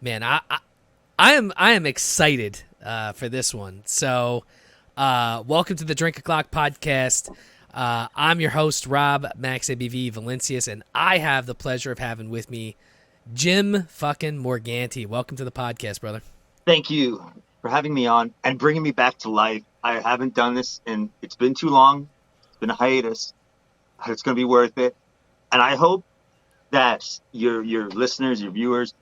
Man, I am excited for this one. So, welcome to the Drink O'Clock podcast. I'm your host, Rob Max ABV Valencius, and I have the pleasure of having with me Jim fucking Morganti. Welcome to the podcast, brother. Thank you for having me on and bringing me back to life. I haven't done this, and it's been too long. It's been a hiatus. It's going to be worth it. And I hope that your listeners, your viewers,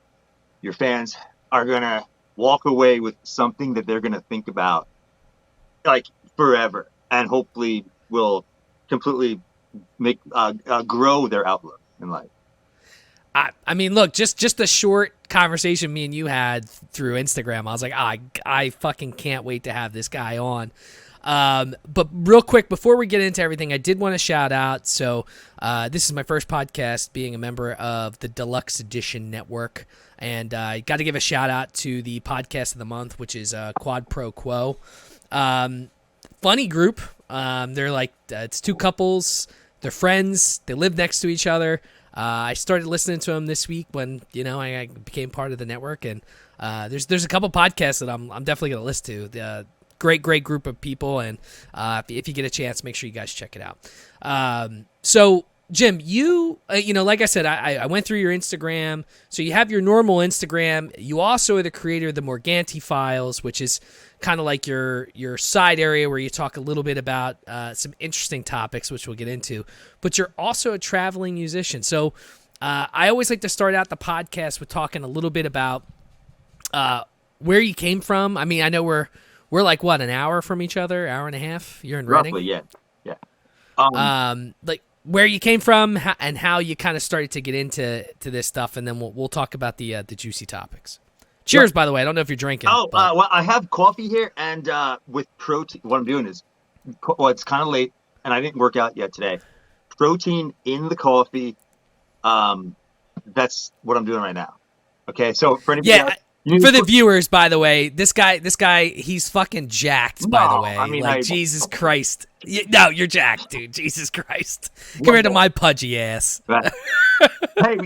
your fans are going to walk away with something that they're going to think about like forever, and hopefully will completely make grow their outlook in life. I mean, look, just the short conversation me and you had through Instagram, I was like, I fucking can't wait to have this guy on. But real quick, before we get into everything, I did want to shout out. So this is my first podcast being a member of the Deluxe Edition Network. And I got to give a shout out to the podcast of the month, which is Quad Pro Quo. Funny group. They're like, it's two couples. They're friends. They live next to each other. I started listening to them this week when, I became part of the network. And there's a couple podcasts that I'm definitely going to listen to. Great group of people. And if you get a chance, make sure you guys check it out. So, Jim, you like I said, I went through your Instagram. So you have your normal Instagram. You also are the creator of the Morganti Files, which is kind of like your side area where you talk a little bit about some interesting topics, which we'll get into. But you're also a traveling musician. So I always like to start out the podcast with talking a little bit about where you came from. I mean, I know we're like, what, an hour from each other, hour and a half? You're in Reading? Roughly, yeah. Like where you came from and how you kind of started to get into this stuff, and then we'll talk about the juicy topics. Cheers, by the way. I don't know if you're drinking. Well, I have coffee here, and with protein. What I'm doing is, it's kind of late, and I didn't work out yet today. Protein in the coffee. That's what I'm doing right now. Okay, so for anybody else, for the viewers, by the way, this guy, he's fucking jacked. By the way, I mean, Jesus Christ. No, you're jacked, dude. Jesus Christ, compared to my pudgy ass. Hey,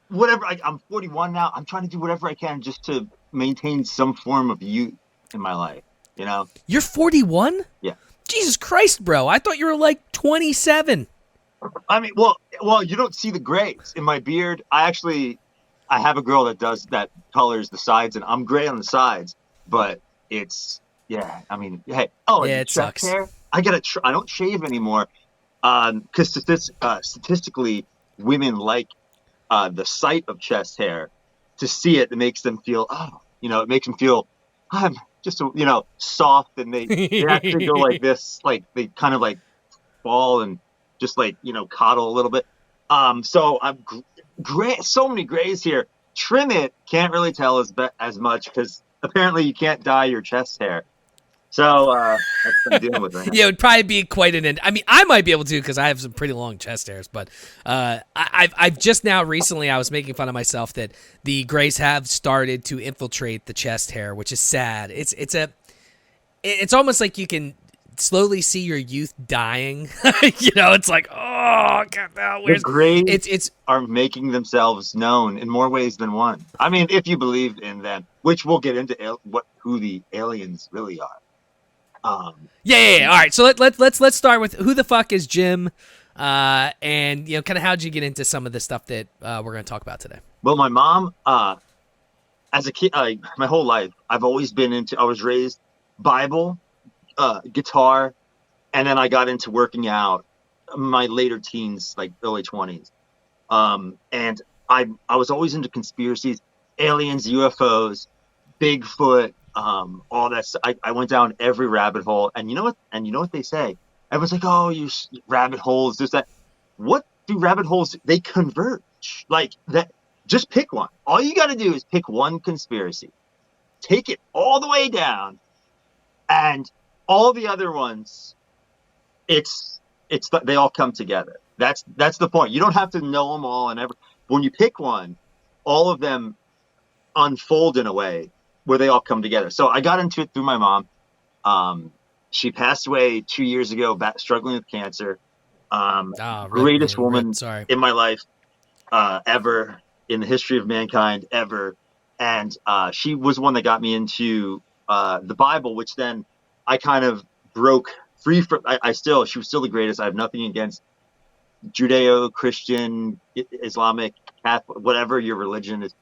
whatever. I'm 41 now. I'm trying to do whatever I can just to maintain some form of youth in my life. You're 41? Yeah. Jesus Christ, bro. I thought you were like 27. I mean, well, you don't see the grays in my beard. I have a girl that colors the sides, and I'm gray on the sides, but it's, I mean, hey. Oh, yeah, it sucks. Hair, I don't shave anymore, because statistically, women like the sight of chest hair. To see it makes them feel, it makes them feel, I'm just, soft, and they actually go like this, like they kind of like fall and just like, coddle a little bit. So I'm gray, so many grays here. Trim it, can't really tell as much because apparently you can't dye your chest hair. So that's what I'm dealing with right now. Yeah, it would probably be quite I mean, I might be able to because I have some pretty long chest hairs, but I've just now recently I was making fun of myself that the grays have started to infiltrate the chest hair, which is sad. It's almost like you can slowly see your youth dying. It's like, oh, God, no, the grays it's are making themselves known in more ways than one. I mean, if you believe in them, which we'll get into who the aliens really are. Yeah. All right, so let's start with who the fuck is Jim, and kind of how'd you get into some of the stuff that we're going to talk about today. Well, my mom, as a kid, my whole life, I was raised Bible, guitar, and then I got into working out my later teens, like early 20s. And I was always into conspiracies, aliens, UFOs, Bigfoot, all that stuff. I went down every rabbit hole, and you know what they say? Everyone's like, oh, you rabbit holes, this, that. What do rabbit holes do? They converge like that. Just pick one. All you got to do is pick one conspiracy, take it all the way down, and all the other ones, they all come together. That's the point. You don't have to know them all, and when you pick one, all of them unfold in a way where they all come together. So I got into it through my mom. She passed away 2 years ago, struggling with cancer. Greatest woman in my life ever, in the history of mankind ever. and she was one that got me into the Bible, which then I kind of broke free from. She was still the greatest. I have nothing against Judeo-Christian, Islamic, Catholic, whatever your religion is.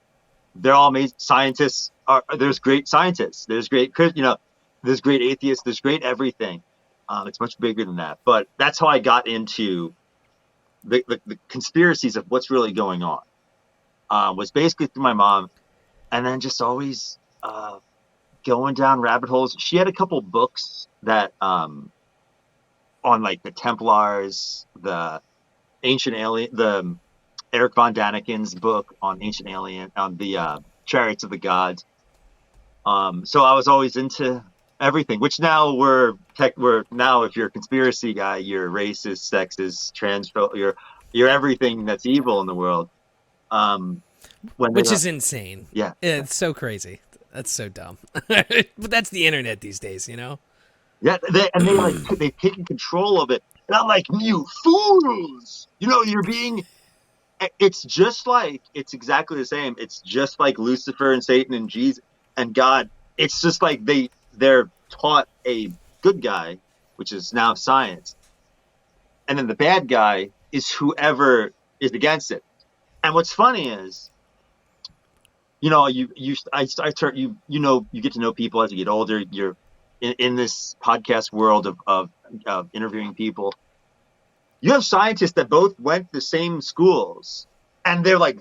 They're all amazing. Scientists there's great scientists. There's great, there's great atheists. There's great everything. It's much bigger than that. But that's how I got into the conspiracies of what's really going on. Was basically through my mom, and then just always going down rabbit holes. She had a couple books that on like the Templars, the Ancient Alien, the Eric von Daniken's book on Ancient Alien, on the Chariots of the Gods. So I was always into everything, which now we're now, if you're a conspiracy guy, you're racist, sexist, you're everything that's evil in the world. Which is insane. Yeah. It's so crazy. That's so dumb. But that's the internet these days, you know? Yeah, they've taken control of it. And I'm like, you fools! It's exactly the same. It's just like Lucifer and Satan and Jesus and God. It's just like they're taught a good guy, which is now science. And then the bad guy is whoever is against it. And what's funny is, you get to know people as you get older. You're in this podcast world of interviewing people. You have scientists that both went to the same schools, and they're like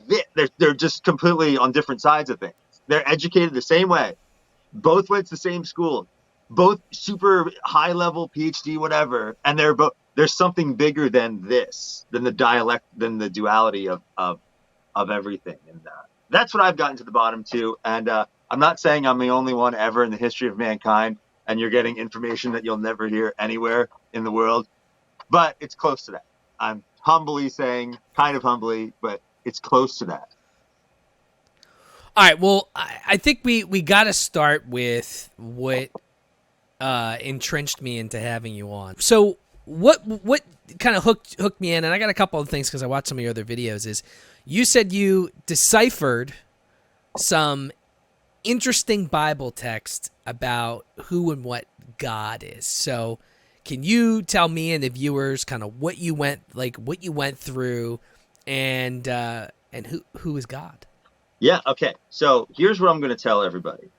they're just completely on different sides of things. They're educated the same way, both went to the same school, both super high level PhD, whatever, and there's something bigger than the duality of everything, and that's what I've gotten to the bottom to. And I'm not saying I'm the only one ever in the history of mankind, and you're getting information that you'll never hear anywhere in the world, but it's close to that. I'm humbly saying, kind of humbly, but it's close to that. All right. Well, I think we got to start with what entrenched me into having you on. So what kind of hooked me in, and I got a couple of things because I watched some of your other videos, is you said you deciphered some interesting Bible text about who and what God is. So can you tell me and the viewers kind of what you went through, and who is God? Yeah. Okay. So here's what I'm going to tell everybody.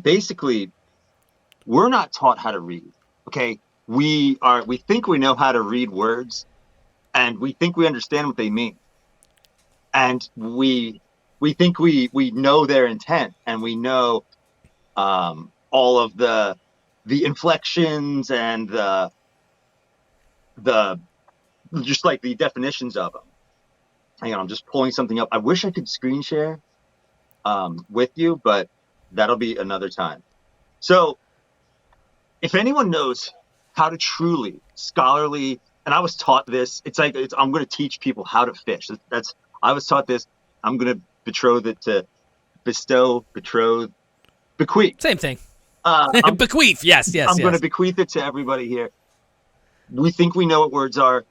Basically, we're not taught how to read. Okay. We think we know how to read words, and we think we understand what they mean. And we think we know their intent, and we know all of the inflections and the just like the definitions of them. Hang on, I'm just pulling something up. I wish I could screen share with you, but that'll be another time. So if anyone knows how to truly scholarly, and I was taught this, I'm going to teach people how to fish. I was taught this. I'm going to betroth it to bestow, betroth, bequeath. Same thing. Bequeath. Yes. I'm going to bequeath it to everybody here. We think we know what words are,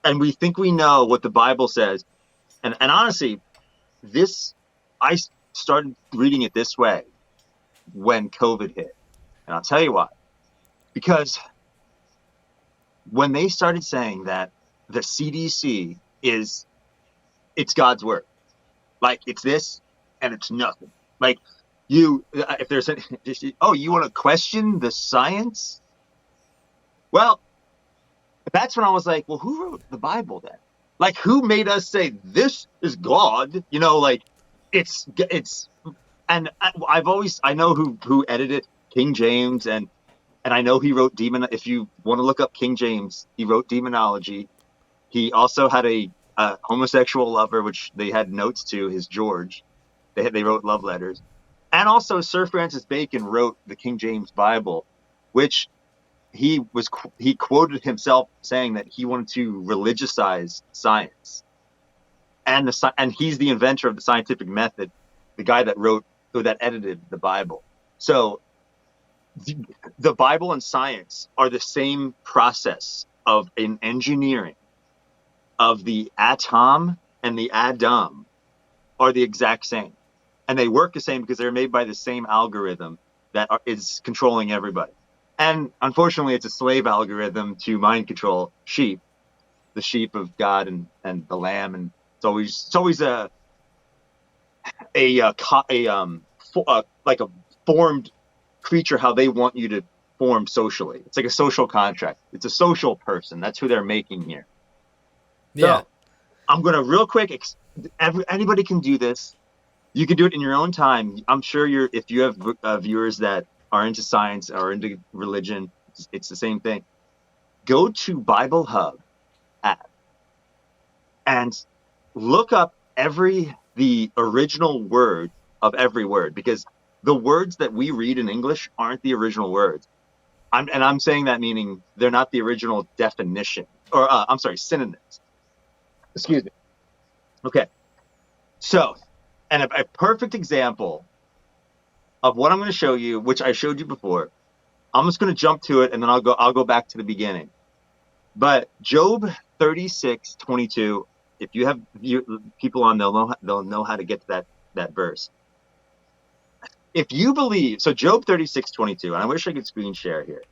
and we think we know what the Bible says. And honestly, I started reading it this way when COVID hit. And I'll tell you why. Because when they started saying that the CDC it's God's word, like it's this and it's nothing. Like you want to question the science? Well, that's when I was like, well, who wrote the Bible then? Like, who made us say this is God? Like it's and I know who edited King James, and I know he wrote if you want to look up King James, he wrote demonology. He also had a homosexual lover, which they had notes to, his George. They wrote love letters. And also Sir Francis Bacon wrote the King James Bible, which he quoted himself saying that he wanted to religiousize science. And he's the inventor of the scientific method, the guy that edited the Bible. So the Bible and science are the same process of an engineering of the atom and the Adam are the exact same. and they work the same because they're made by the same algorithm that is controlling everybody. And unfortunately, it's a slave algorithm to mind control sheep, the sheep of God and the lamb, and it's always like a formed creature how they want you to form socially. It's like a social contract. It's a social person. That's who they're making here. Yeah. So I'm gonna real quick. Anybody can do this. You can do it in your own time. I'm sure if you have viewers that are into science or into religion, it's the same thing. Go to Bible Hub app and look up the original word of every word, because the words that we read in English aren't the original words. I'm saying that meaning they're not the original definition, or I'm sorry, synonyms. Excuse me. Okay. So, and a perfect example of what I'm going to show you, which I showed you before. I'm just going to jump to it, and then I'll go back to the beginning. But Job 36:22. If you have people on, they'll know how to get to that verse. If you believe, so Job 36:22, and I wish I could screen share here.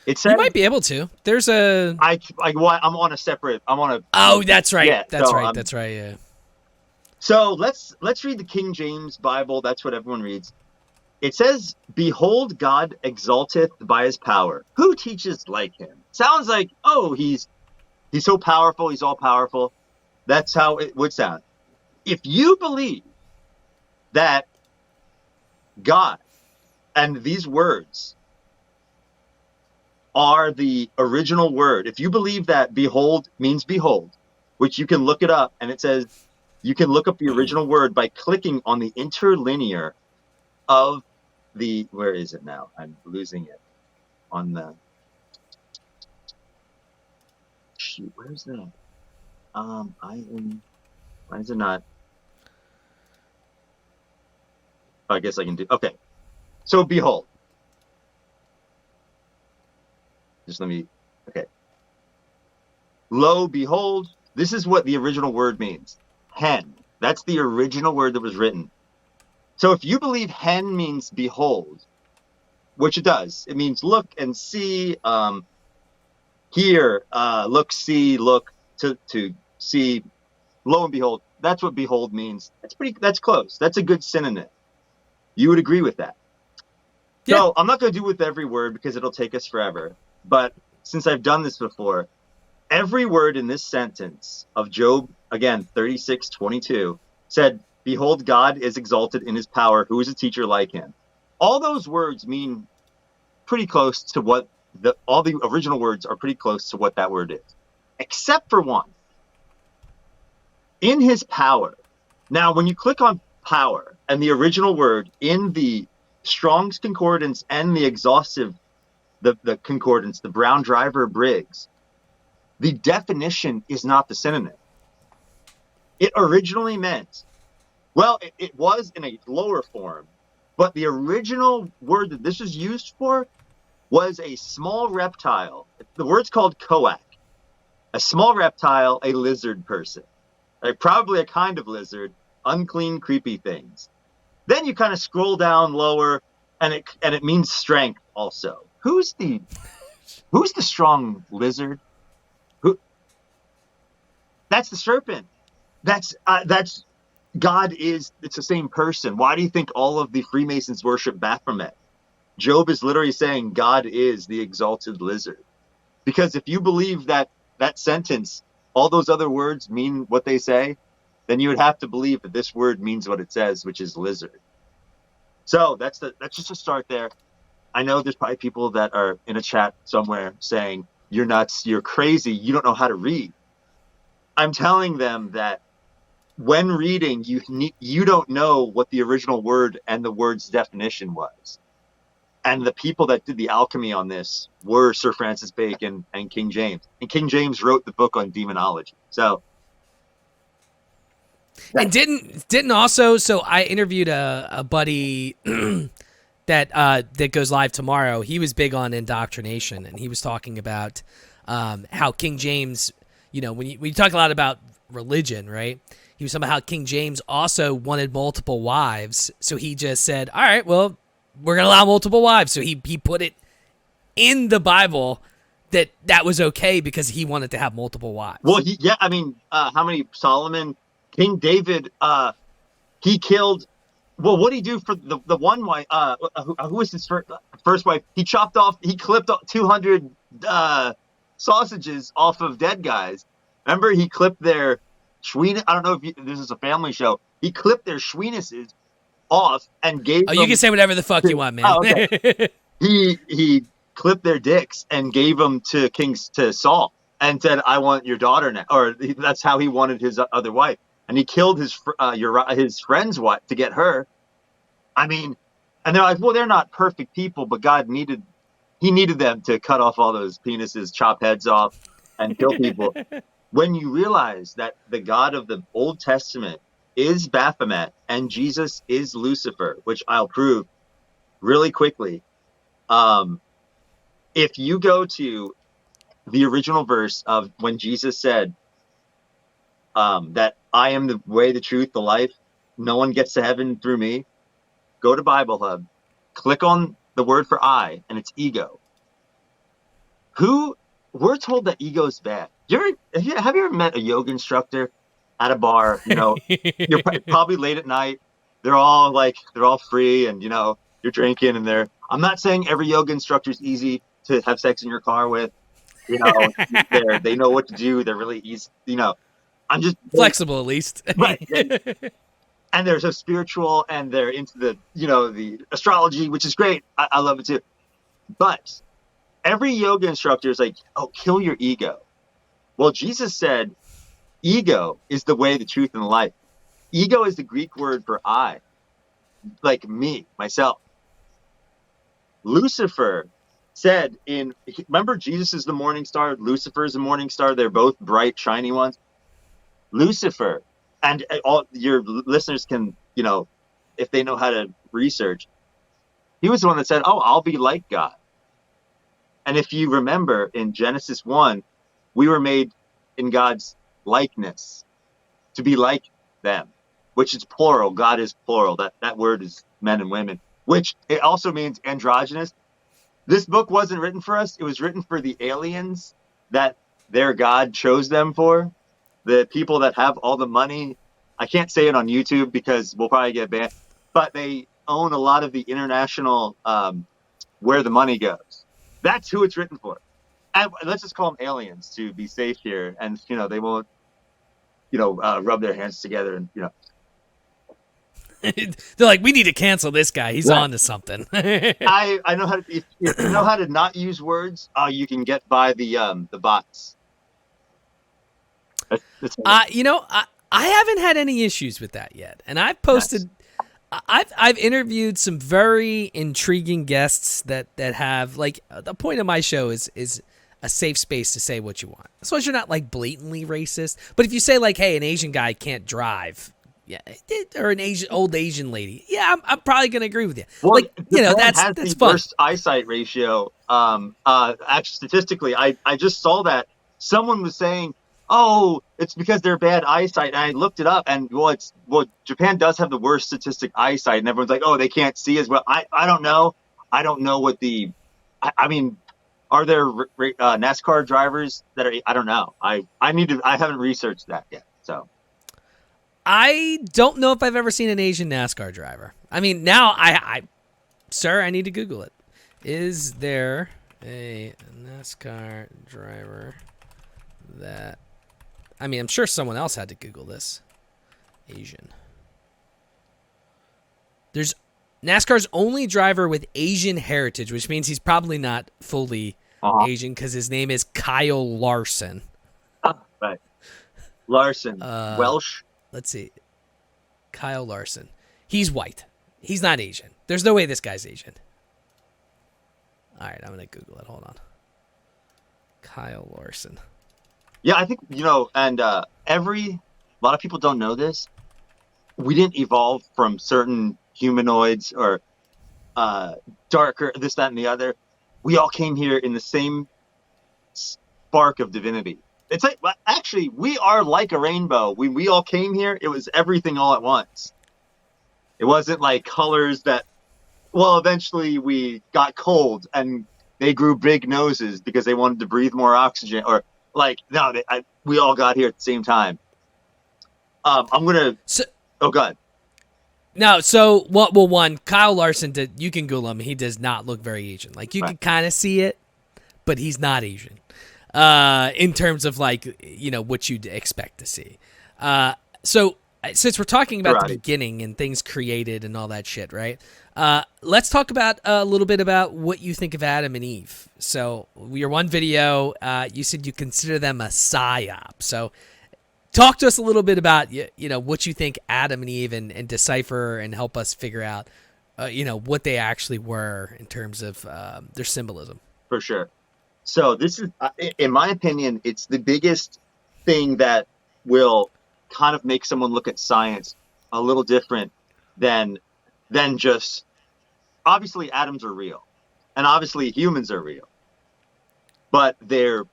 It says You might be able to. There's a. I'm on a separate. I'm on a. Oh, that's right. Yeah, that's so, right. That's right. Yeah. So let's read the King James Bible. That's what everyone reads. It says, "Behold, God exalteth by his power. Who teaches like him?" Sounds like, oh, he's so powerful. He's all powerful. That's how it would sound. If you believe that God and these words are the original word, if you believe that behold means behold, which you can look it up, and it says you can look up the original word by clicking on the interlinear of where is it now? I'm losing it on the shoot. Where's that? Why is it not? I guess I can do. Okay. So behold. Just let me. Okay. Lo, behold. This is what the original word means. Hen. That's the original word that was written. So if you believe hen means behold, which it does, it means look and see, hear, look, see, look, to see, lo and behold. That's what behold means. That's close. That's a good synonym. You would agree with that. Yeah. So I'm not going to do with every word because it'll take us forever. But since I've done this before, every word in this sentence of Job, again, 36:22, said, "Behold, God is exalted in his power. Who is a teacher like him?" All those words mean pretty close to what all the original words are pretty close to what that word is, except for one. In his power. Now, when you click on power and the original word in the Strong's Concordance and the exhaustive, the concordance, the Brown Driver Briggs, the definition is not the synonym. It originally meant, well, it was in a lower form, but the original word that this was used for was a small reptile. The word's called coac. A small reptile, a lizard person. Probably a kind of lizard, unclean, creepy things. Then you kind of scroll down lower, and it means strength also. Who's the strong lizard? That's the serpent. That's God is. It's the same person. Why do you think all of the Freemasons worship Baphomet? Job is literally saying God is the exalted lizard. Because if you believe that sentence, all those other words mean what they say, then you would have to believe that this word means what it says, which is lizard. So that's just a start there. I know there's probably people that are in a chat somewhere saying, "You're nuts, you're crazy, you don't know how to read." I'm telling them that when reading, you don't know what the original word and the word's definition was. And the people that did the alchemy on this were Sir Francis Bacon and King James. And King James wrote the book on demonology. So, and didn't also. So I interviewed a buddy that goes live tomorrow. He was big on indoctrination, and he was talking about how King James. You know, when you talk a lot about religion, right? somehow King James also wanted multiple wives, so he just said, "All right, well, we're gonna allow multiple wives." So he put it in the Bible that was okay because he wanted to have multiple wives. Well, how many Solomon, King David, he killed. Well, what did he do for the one wife? Who was his first wife? He clipped 200 sausages off of dead guys. Remember, he clipped their schween. I don't know if this is a family show. He clipped their schweenuses off and gave. Oh, you can say whatever the fuck you want, man. Oh, okay. He clipped their dicks and gave them to Saul and said, "I want your daughter now." Or that's how he wanted his other wife. And he killed his friend's wife to get her. I mean, and they're like, well, they're not perfect people, but God needed them to cut off all those penises, chop heads off, and kill people. When you realize that the God of the Old Testament is Baphomet and Jesus is Lucifer, which I'll prove really quickly. If you go to the original verse of when Jesus said, that I am the way, the truth, the life. No one gets to heaven through me. Go to Bible Hub, click on the word for I, and it's ego. We're told that ego is bad. Have you ever met a yoga instructor at a bar? You're probably late at night. They're all free, and you're drinking, and I'm not saying every yoga instructor is easy to have sex in your car with. They know what to do. They're really easy. I'm just flexible, at least. Right. And they're so spiritual, and they're into the astrology, which is great. I love it too. But every yoga instructor is like, oh, kill your ego. Well, Jesus said, ego is the way, the truth, and the life. Ego is the Greek word for I, like me, myself. Lucifer said remember Jesus is the morning star, Lucifer is the morning star. They're both bright, shiny ones. Lucifer, and all your listeners can, if they know how to research, he was the one that said, oh, I'll be like God. And if you remember in Genesis 1, we were made in God's likeness to be like them, which is plural. God is plural. That word is men and women, which it also means androgynous. This book wasn't written for us. It was written for the aliens that their God chose them for. The people that have all the money. I can't say it on YouTube because we'll probably get banned, but they own a lot of the international where the money goes. That's who it's written for. And let's just call them aliens to be safe here, and they won't rub their hands together and They're like, we need to cancel this guy. He's on to something. I know how to. If you know how to not use words, you can get by the bots. I haven't had any issues with that yet, and I've posted. Nice. I've interviewed some very intriguing guests that have, like, the point of my show is a safe space to say what you want, as long as you're not like blatantly racist. But if you say like, hey, an Asian guy can't drive, yeah, or an old Asian lady, yeah, I'm probably gonna agree with you. Well, that's the fun. Worst eyesight ratio. Actually, statistically, I just saw that someone was saying, oh, it's because they're bad eyesight. And I looked it up, and Japan does have the worst statistic eyesight, and everyone's like, oh, they can't see as well. I don't know. I don't know what I mean, are there NASCAR drivers that are? I don't know. I haven't researched that yet. So I don't know if I've ever seen an Asian NASCAR driver. I mean, now sir, I need to Google it. Is there a NASCAR driver that? I mean, I'm sure someone else had to Google this. Asian. There's NASCAR's only driver with Asian heritage, which means he's probably not fully Asian because his name is Kyle Larson. Right. Larson. Welsh? Let's see. Kyle Larson. He's white. He's not Asian. There's no way this guy's Asian. All right, I'm going to Google it. Hold on. Kyle Larson. Yeah, I think, and a lot of people don't know this. We didn't evolve from certain humanoids or darker, this, that, and the other. We all came here in the same spark of divinity. It's like, well, actually, we are like a rainbow. When we all came here, it was everything all at once. It wasn't like colors that, well, eventually we got cold and they grew big noses because they wanted to breathe more oxygen. Or like, no, we all got here at the same time. I'm going to, So, oh, God. no, so well, one Kyle Larson did. You can Google him. He does not look very Asian. Like you Right. can kind of see it, but he's not Asian. In terms of like what you'd expect to see. So since we're talking about the beginning and things created and all that shit, right? Let's talk about a little bit about what you think of Adam and Eve. So your one video, you said you consider them a psyop. So talk to us a little bit about what you think Adam and Eve and decipher and help us figure out what they actually were in terms of their symbolism. For sure. So this is, in my opinion, it's the biggest thing that will kind of make someone look at science a little different than just, obviously atoms are real and obviously humans are real, but they're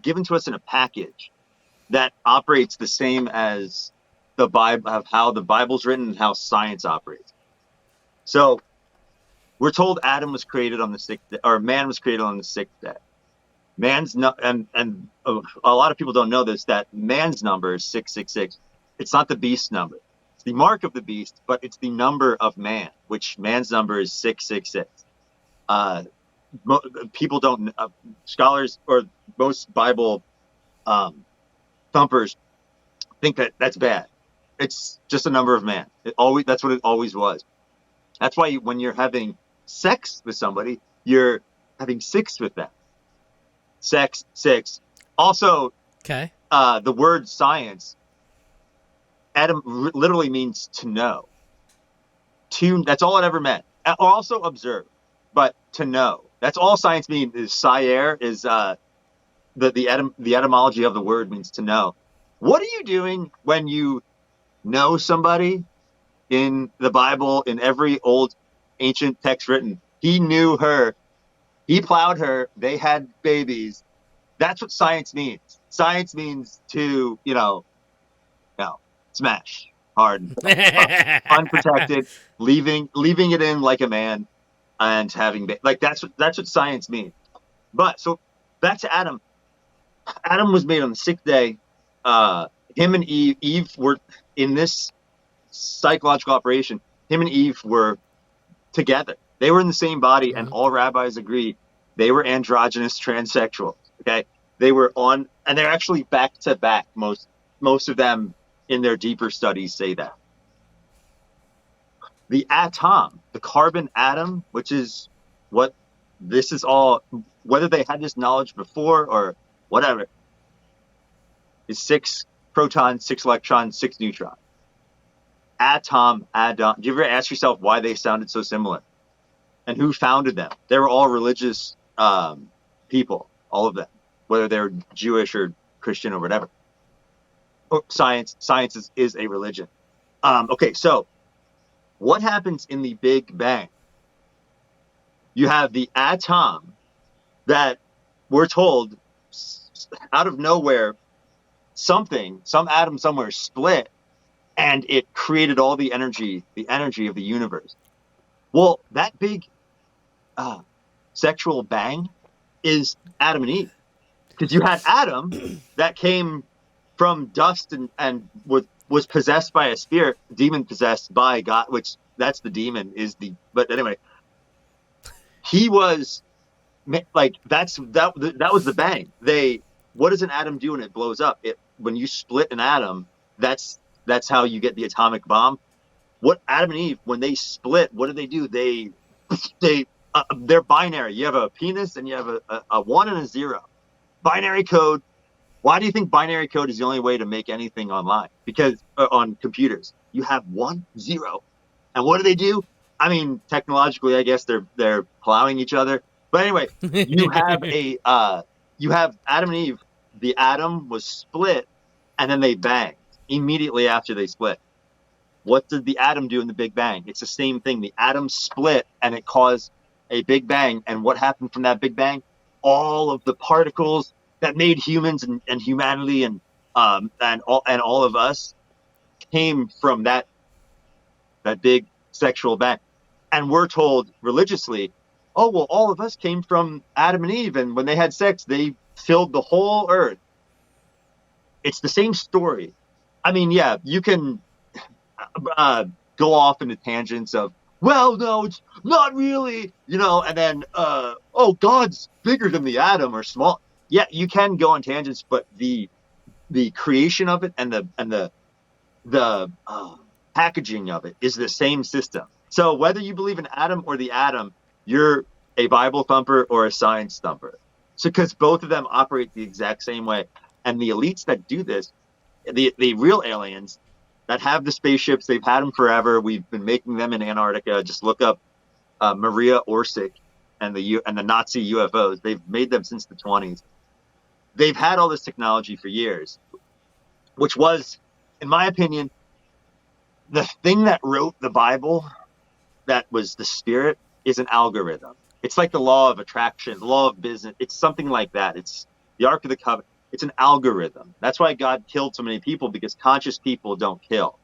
given to us in a package that operates the same as the Bible, of how the Bible's written and how science operates. So we're told Adam was created on the sixth day, or man was created on the sixth day. Man's and a lot of people don't know this, that man's number is 666. It's not the beast number. It's the mark of the beast, but it's the number of man, which man's number is 666. People don't, scholars or most Bible thumpers think that that's bad. It's just a number of man. That's what it always was. That's why when you're having sex with somebody, you're having six with them. Sex, six. Also, okay. The word science, Adam literally means to know. That's all it ever meant. Or also observe, but to know. That's all science means. Is sciere is the etymology of the word means to know. What are you doing when you know somebody? In the Bible, in every old ancient text written, he knew her, he plowed her, they had babies. That's what science means. Science means to, smash hard, unprotected, leaving it in like a man, and having like that's what science means. But so back to Adam. Adam was made on the sixth day. Him and Eve were in this psychological operation. Him and Eve were together. They were in the same body, and all rabbis agree they were androgynous transsexuals. Okay, they were on, and they're actually back to back. Most of them in their deeper studies say that. The atom, the carbon atom, which is what this is all, whether they had this knowledge before or whatever, is 6 protons, 6 electrons, 6 neutrons. Atom. Do you ever ask yourself why they sounded so similar? And who founded them? They were all religious people, all of them, whether they're Jewish or Christian or whatever. Science is a religion. Okay, so what happens in the Big Bang? You have the atom that we're told out of nowhere, some atom somewhere split, and it created all the energy of the universe. Well, that big sexual bang is Adam and Eve. Because you had Adam that came from dust and was possessed by a spirit, demon possessed by God, which that's the demon but anyway, he was like, that was the bang. What does an atom do when it blows up? When you split an atom, that's how you get the atomic bomb. What Adam and Eve, when they split, what do? They're binary. You have a penis and you have a 1 and a 0. Binary code. Why do you think binary code is the only way to make anything online? Because on computers, you have 1, 0. And what do? I mean, technologically, I guess they're plowing each other. But anyway, you have Adam and Eve. The atom was split, and then they banged immediately after they split. What did the atom do in the Big Bang? It's the same thing. The atom split, and it caused a Big Bang. And what happened from that Big Bang? All of the particles that made humans and humanity and all of us came from that big sexual event. And we're told religiously, oh, well, all of us came from Adam and Eve, and when they had sex, they filled the whole earth. It's the same story. I mean, yeah, you can go off into tangents of, well, no, it's not really, and then, oh, God's bigger than the atom or small. Yeah, you can go on tangents, but the creation of it and the packaging of it is the same system. So whether you believe in Adam or the atom, you're a Bible thumper or a science thumper. So because both of them operate the exact same way. And the elites that do this, the real aliens that have the spaceships, they've had them forever. We've been making them in Antarctica. Just look up Maria Orsic and the Nazi UFOs. They've made them since the 1920s. They've had all this technology for years, which was, in my opinion, the thing that wrote the Bible, that was the spirit, is an algorithm. It's like the law of attraction, the law of business. It's something like that. It's the Ark of the Covenant. It's an algorithm. That's why God killed so many people, because conscious people don't kill.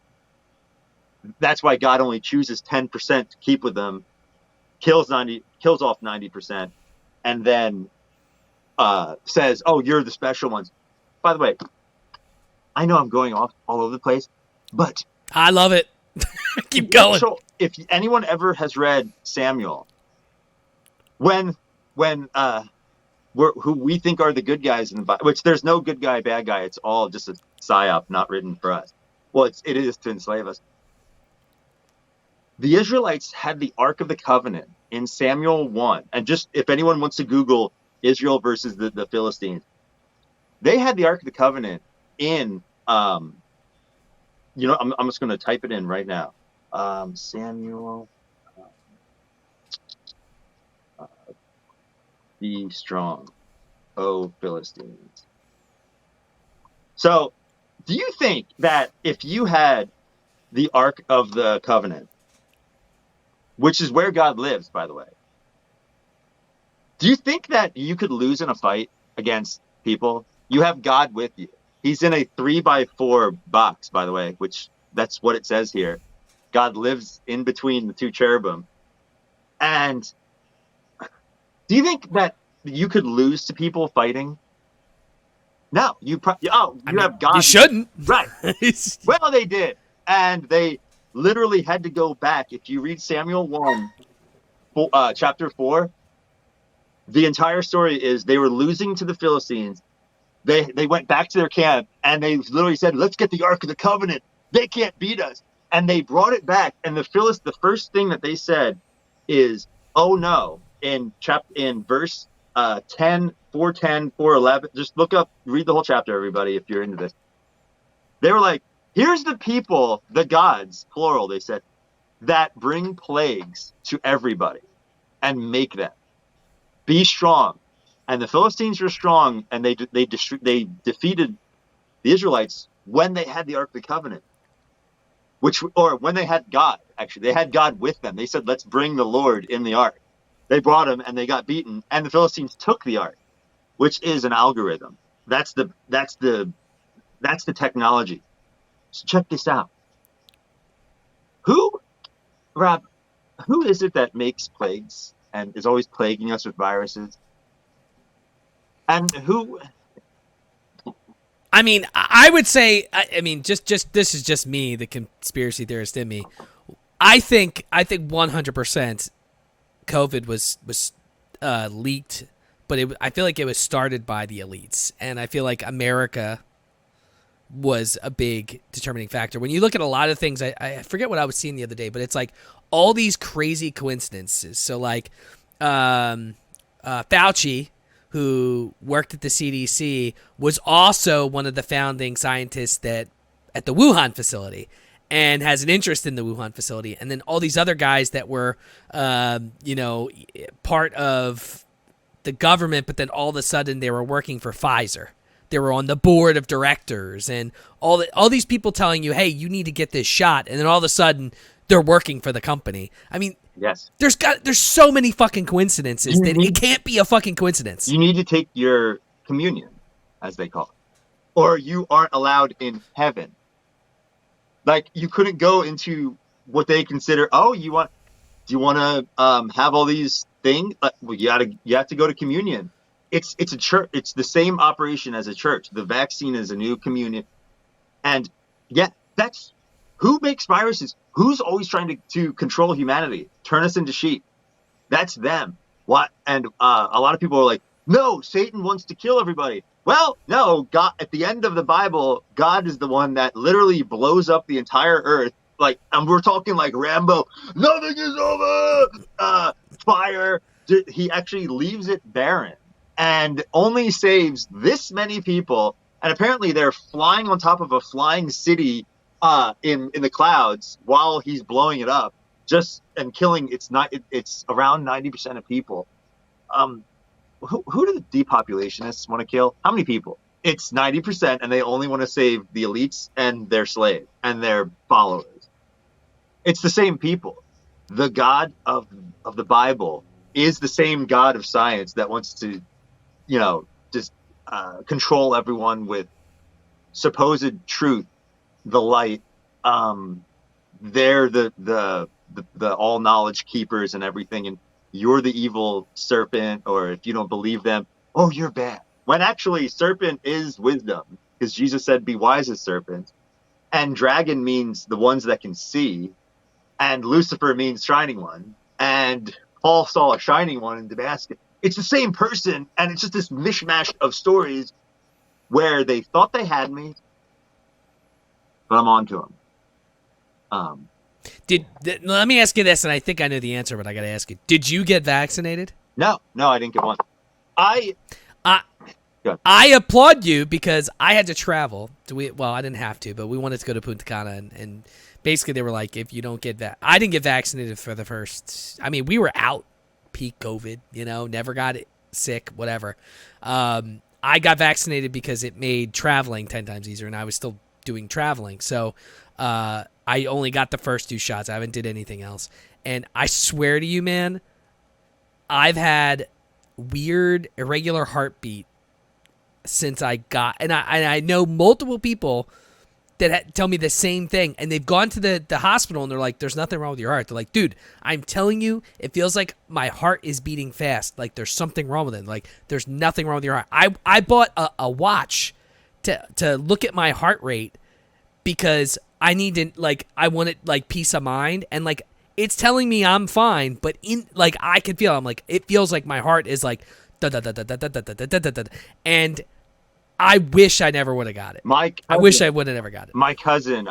That's why God only chooses 10% to keep with them, kills off 90%, and then says, oh, you're the special ones. By the way, I know I'm going off all over the place, but I love it. Keep going. So if anyone ever has read Samuel, when who we think are the good guys in the Bible, which there's no good guy, bad guy, it's all just a psyop not written for us. Well, it is to enslave us. The Israelites had the Ark of the Covenant in Samuel 1. And just if anyone wants to Google Israel versus the Philistines, they had the Ark of the Covenant in I'm just going to type it in right now. Samuel, be strong, O Philistines. So, do you think that if you had the Ark of the Covenant, which is where God lives, by the way, do you think that you could lose in a fight against people? You have God with you. He's in a 3x4 box, by the way, which that's what it says here. God lives in between the two cherubim. And do you think that you could lose to people fighting? No, you have God. You shouldn't. Right. Well, they did. And they literally had to go back. If you read Samuel 1, chapter 4, the entire story is they were losing to the Philistines. They went back to their camp, and they literally said, let's get the Ark of the Covenant. They can't beat us. And they brought it back. And the first thing that they said is, oh no, in verse 10, 410, 411, just read the whole chapter, everybody, if you're into this. They were like, here's the people, the gods, plural, they said, that bring plagues to everybody and make them. Be strong. And the Philistines were strong, and they defeated the Israelites when they had the Ark of the Covenant, or when they had God. Actually, they had God with them. They said, "Let's bring the Lord in the Ark." They brought him, and they got beaten. And the Philistines took the Ark, which is an algorithm. That's the technology. So check this out. Rob, who is it that makes plagues and is always plaguing us with viruses? And who? I mean, I would say, just this is just me, the conspiracy theorist in me. I think 100% COVID was leaked, but I feel like it was started by the elites, and I feel like America was a big determining factor. When you look at a lot of things, I forget what I was seeing the other day, but it's like all these crazy coincidences. So like Fauci, who worked at the CDC, was also one of the founding scientists at the Wuhan facility and has an interest in the Wuhan facility. And then all these other guys that were, part of the government, but then all of a sudden they were working for Pfizer. They were on the board of directors, and all these people telling you, hey, you need to get this shot. And then all of a sudden they're working for the company. I mean, yes, there's so many fucking coincidences that it can't be a fucking coincidence. You need to take your communion. as they call it, or you aren't allowed in heaven. Like you couldn't go into what they consider. Oh, do you want to have all these things? Well, you have to go to communion. It's a church. It's the same operation as a church. The vaccine is a new communion, and yeah, that's who makes viruses. Who's always trying to control humanity, turn us into sheep? That's them. What? And a lot of people are like, no, Satan wants to kill everybody. Well, no, God, at the end of the Bible, God is the one that literally blows up the entire earth. Like, and we're talking like Rambo, nothing is over, fire. He actually leaves it barren and only saves this many people. And apparently they're flying on top of a flying city in the clouds while he's blowing it up. Just and killing it's around 90% of people. Who do the depopulationists want to kill? How many people? It's 90%, and they only want to save the elites and their slaves and their followers. It's the same people. The God of the Bible is the same God of science that wants to, just control everyone with supposed truth, the light. They're the all knowledge keepers and everything, and you're the evil serpent, or if you don't believe them, oh, you're bad. When actually serpent is wisdom, because Jesus said be wise as serpents, and dragon means the ones that can see, and Lucifer means shining one, and Paul saw a shining one in Damascus. It's the same person, and it's just this mishmash of stories where they thought they had me, but I'm on to them. Let me ask you this, and I think I know the answer, but I got to ask you. Did you get vaccinated? No, I didn't get one. I applaud you because I had to travel. I didn't have to, but we wanted to go to Punta Cana, and basically they were like, if you don't get that, I didn't get vaccinated for the first. I mean, we were out peak COVID, never got sick, whatever. I got vaccinated because it made traveling 10 times easier, and I was still doing traveling, so. I only got the first 2 shots. I haven't did anything else. And I swear to you, man, I've had weird, irregular heartbeat since I got... And I know multiple people that tell me the same thing. And they've gone to the hospital, and they're like, there's nothing wrong with your heart. They're like, dude, I'm telling you, it feels like my heart is beating fast. Like, there's something wrong with it. Like, there's nothing wrong with your heart. I bought a watch to look at my heart rate because... I need to, I wanted, peace of mind, and, it's telling me I'm fine, but I can feel, it feels like my heart is, da-da-da-da-da-da-da-da-da-da-da, and I wish I never would have got it. I wish I would have never got it. My cousin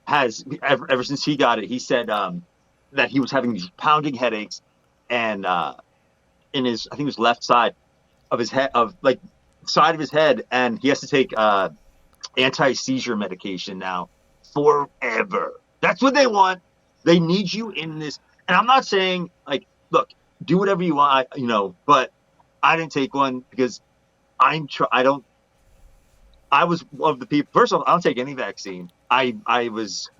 has, ever since he got it, he said that he was having these pounding headaches, and in his, I think it was left side of his head, side of his head, and he has to take anti-seizure medication now forever. That's what they want. They need you in this. And I'm not saying look, do whatever you want, but I didn't take one because I was of the people. First of all, I don't take any vaccine. I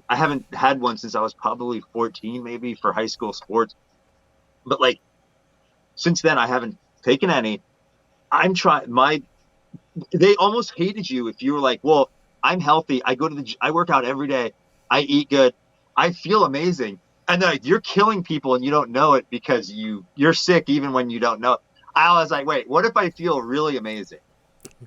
haven't had one since I was probably 14, maybe, for high school sports. But since then I haven't taken any. I'm trying they almost hated you if you were like, well, I'm healthy. I work out every day. I eat good. I feel amazing. And they're like, you're killing people and you don't know it because you're sick even when you don't know it. I was like, wait, what if I feel really amazing?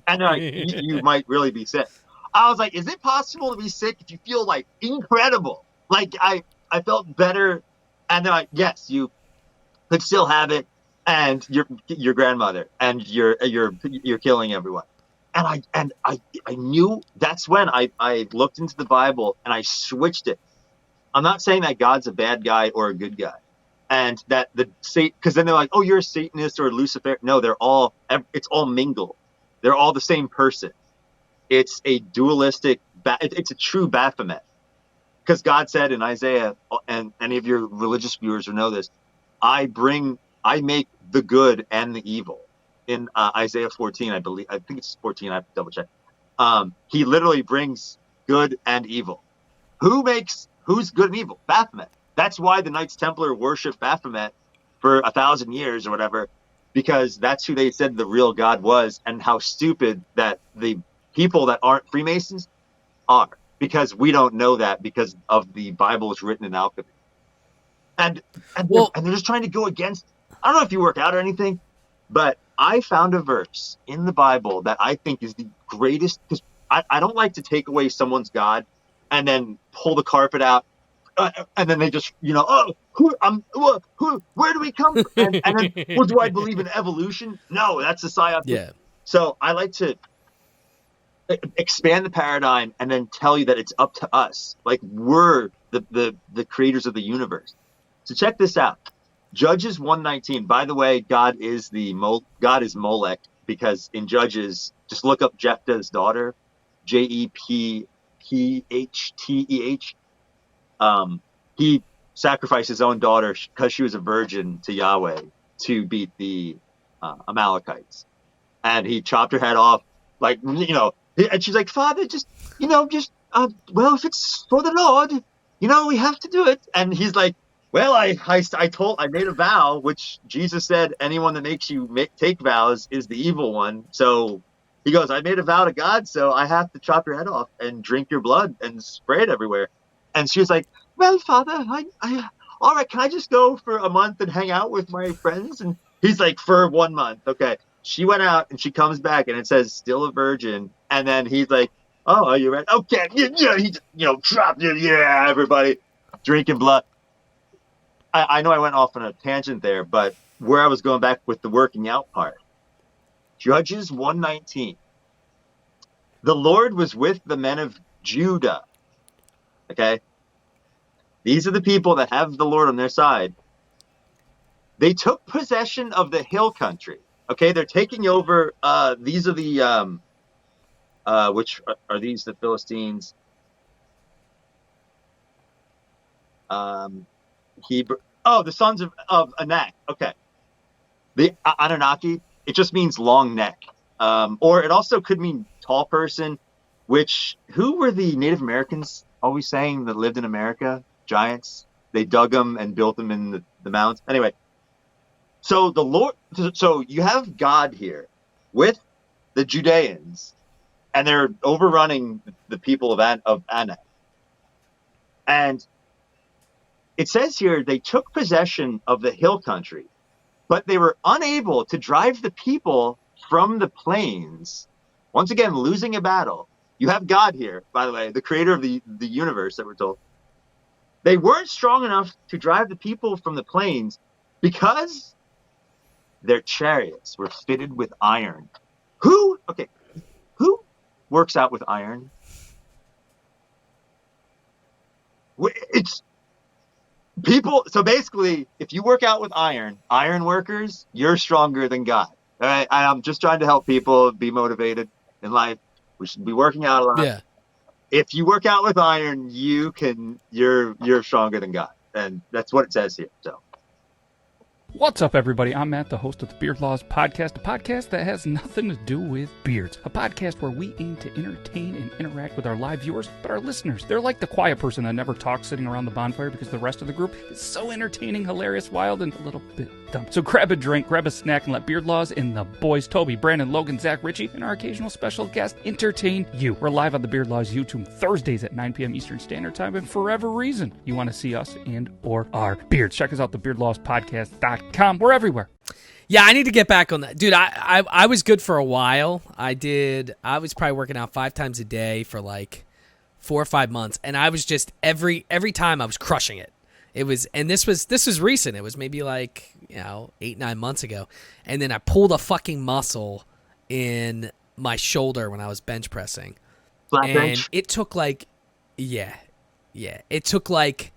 And they're like, you might really be sick. I was like, is it possible to be sick if you feel incredible? I felt better. And they're like, yes, you could still have it. And your grandmother, and you're killing everyone. And I knew that's when I looked into the Bible and I switched it. I'm not saying that God's a bad guy or a good guy, and that because then they're like, oh, you're a Satanist or a Lucifer. No, it's all mingled. They're all the same person. It's a dualistic. It's a true Baphomet, because God said in Isaiah, and any of your religious viewers will know this, I make the good and the evil. In Isaiah 14, I think it's 14, I have to double check. He literally brings good and evil. Who's good and evil? Baphomet. That's why the Knights Templar worship Baphomet for 1,000 years or whatever. because that's who they said the real God was, and how stupid that the people that aren't Freemasons are, because we don't know that because of the Bible is written in alchemy. And Well, they're just trying to go against. I don't know if you work out or anything, but I found a verse in the Bible that I think is the greatest, because I don't like to take away someone's God and then pull the carpet out, and then they just, oh, where do we come from? And then, well, do I believe in evolution? No, that's a psyop. yeah. So I like to expand the paradigm and then tell you that it's up to us. Like, we're the creators of the universe. So check this out. Judges 1:19. By the way, God is Molech, because in Judges, just look up Jephthah's daughter, Jephtheh. He sacrificed his own daughter because she was a virgin to Yahweh to beat the Amalekites, and he chopped her head off. Like, and she's like, Father, well, if it's for the Lord, we have to do it. And he's like, well, I made a vow, which Jesus said, anyone that makes you take vows is the evil one. So he goes, I made a vow to God, so I have to chop your head off and drink your blood and spray it everywhere. And she was like, well, Father, all right, can I just go for a month and hang out with my friends? And he's like, for 1 month. Okay. She went out and she comes back and it says still a virgin. And then he's like, oh, are you ready? Okay. Yeah. He, dropped it. Yeah, everybody drinking blood. I know I went off on a tangent there, but where I was going back with the working out part. Judges 1:19. The Lord was with the men of Judah. Okay. These are the people that have the Lord on their side. They took possession of the hill country. Okay. They're taking over. These are the, which are these the Philistines? Hebrew. Oh, the sons of Anak. Okay. The Anunnaki, it just means long neck. Or it also could mean tall person, who were the Native Americans always saying that lived in America? Giants. They dug them and built them in the mountains. Anyway, so you have God here with the Judeans, and they're overrunning the people of Anak. And it says here they took possession of the hill country, but they were unable to drive the people from the plains. Once again, losing a battle. You have God here, by the way, the creator of the universe that we're told. They weren't strong enough to drive the people from the plains because their chariots were fitted with iron. Who works out with iron? It's people. So basically, if you work out with iron workers, you're stronger than God. All right. I'm just trying to help people be motivated in life. We should be working out a lot. Yeah. If you work out with iron, you're stronger than God. And that's what it says here. So. What's up, everybody? I'm Matt, the host of the Beard Laws Podcast, a podcast that has nothing to do with beards. A podcast where we aim to entertain and interact with our live viewers, but our listeners, they're like the quiet person that never talks sitting around the bonfire because the rest of the group is so entertaining, hilarious, wild, and a little bit dumb. So grab a drink, grab a snack, and let Beard Laws and the boys, Toby, Brandon, Logan, Zach, Richie, and our occasional special guest entertain you. We're live on the Beard Laws YouTube Thursdays at 9 p.m. Eastern Standard Time, and for whatever reason you want to see us and or our beards, check us out, thebeardlawspodcast.com. We're everywhere. Yeah, I need to get back on that. Dude, I was good for a while. I was probably working out 5 times a day for like 4 or 5 months, and I was just every time I was crushing it. It was, and this was recent. It was maybe like 8-9 months ago, and then I pulled a fucking muscle in my shoulder when I was bench pressing, Flat bench. it took like, it took like,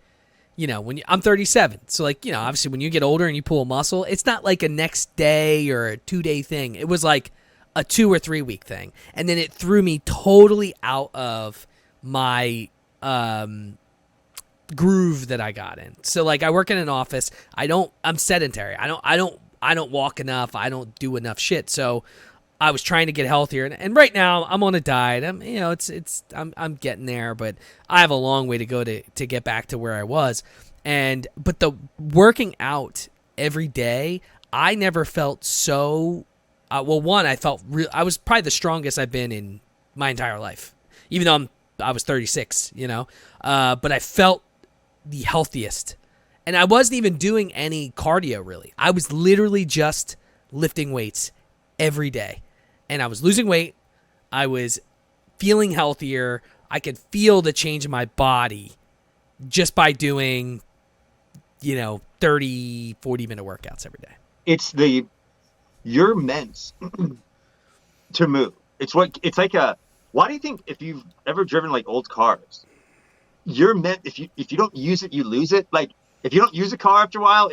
I'm 37, so like, obviously when you get older and you pull a muscle, it's not like a next day or a 2-day thing. It was like a 2 or 3 week thing, and then it threw me totally out of my groove that I got in. So like I work in an office. I'm sedentary. I don't walk enough. I don't do enough shit. So I was trying to get healthier, and right now I'm on a diet. I'm getting there, but I have a long way to go to get back to where I was. But the working out every day, I never felt so. Well, one, I felt I was probably the strongest I've been in my entire life, even though I was 36. But I felt the healthiest, and I wasn't even doing any cardio really. I was literally just lifting weights every day, and I was losing weight. I was feeling healthier. I could feel the change in my body just by doing, 30, 40-minute workouts every day. You're meant to move. Why do you think if you've ever driven like old cars, you're meant, if you don't use it, you lose it. Like if you don't use a car after a while,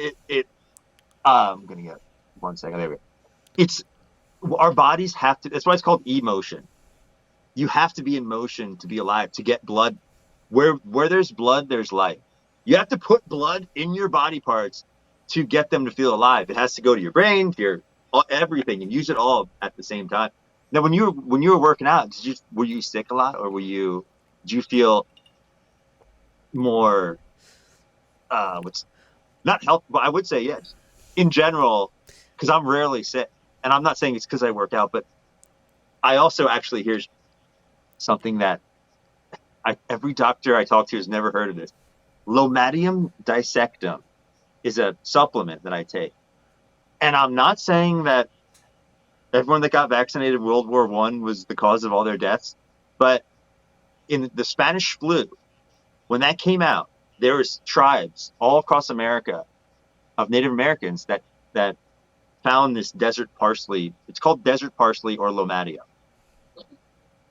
I'm going to get 1 second. There we go. Our bodies have to, that's why it's called emotion. You have to be in motion to be alive, to get blood. Where there's blood, there's life. You have to put blood in your body parts to get them to feel alive. It has to go to your brain, to your everything, and use it all at the same time. Now, when you were working out, were you sick a lot, or did you feel more not health? But I would say yes, in general, because I'm rarely sick, and I'm not saying it's because I work out, but I also actually here's something that every doctor I talk to has never heard of this. Lomatium dissectum is a supplement that I take. And I'm not saying that everyone that got vaccinated in World War I was the cause of all their deaths, but in the Spanish flu, when that came out, there was tribes all across America of Native Americans that found this desert parsley. It's called desert parsley or Lomatium.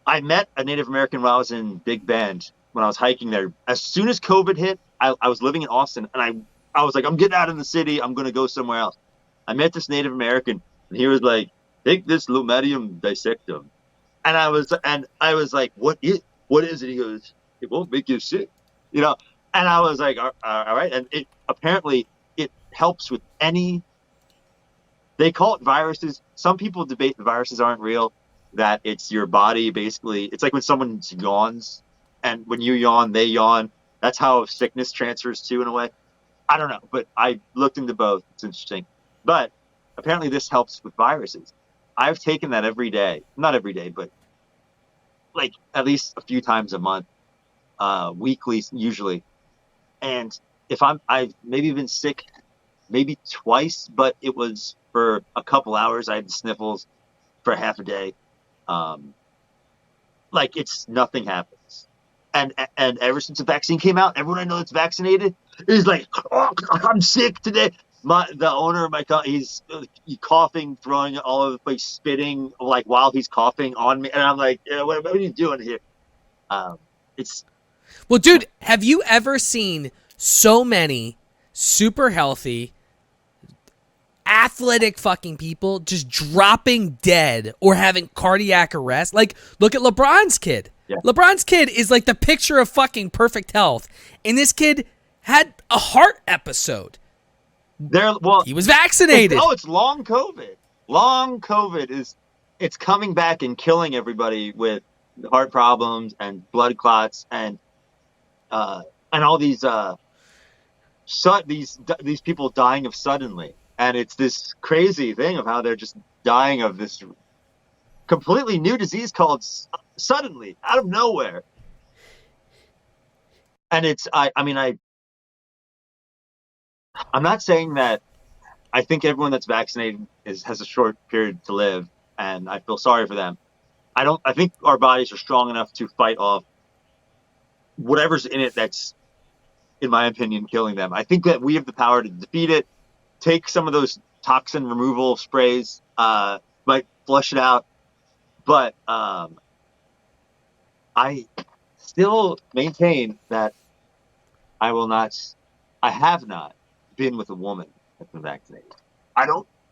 I met a Native American when I was in Big Bend, when I was hiking there. As soon as COVID hit, I was living in Austin, and I was like, I'm getting out of the city. I'm going to go somewhere else. I met this Native American, and he was like, take this Lomatium dissectum. And I was like, what is it? He goes, it won't make you sick. And I was like, all right. And apparently it helps with they call it viruses. Some people debate the viruses aren't real, that it's your body basically. It's like when someone yawns, and when you yawn, they yawn. That's how sickness transfers too, in a way. I don't know, but I looked into both. It's interesting. But apparently this helps with viruses. I've taken that every day. Not every day, but like at least a few times a month, weekly usually. And if I've maybe been sick maybe twice, but it was for a couple hours. I had the sniffles for half a day. Like it's nothing happens. And ever since the vaccine came out, everyone I know that's vaccinated is like, oh, I'm sick today. The owner of my company, he's coughing, throwing it all over the place, spitting like while he's coughing on me, and I'm like, what are you doing here? Well, dude, have you ever seen so many super healthy, athletic fucking people just dropping dead or having cardiac arrest? Like, look at LeBron's kid. Yeah. LeBron's kid is like the picture of fucking perfect health, and this kid had a heart episode. He was vaccinated. It's long COVID. Long COVID it's coming back and killing everybody with heart problems and blood clots and all these people dying of suddenly. And it's this crazy thing of how they're just dying of this completely new disease called suddenly out of nowhere. And I'm not saying that I think everyone that's vaccinated has a short period to live, and I feel sorry for them. I think our bodies are strong enough to fight off whatever's in it that's, in my opinion, killing them. I think that we have the power to defeat it, take some of those toxin removal sprays, might flush it out. But I still maintain that I have not been with a woman that's been vaccinated.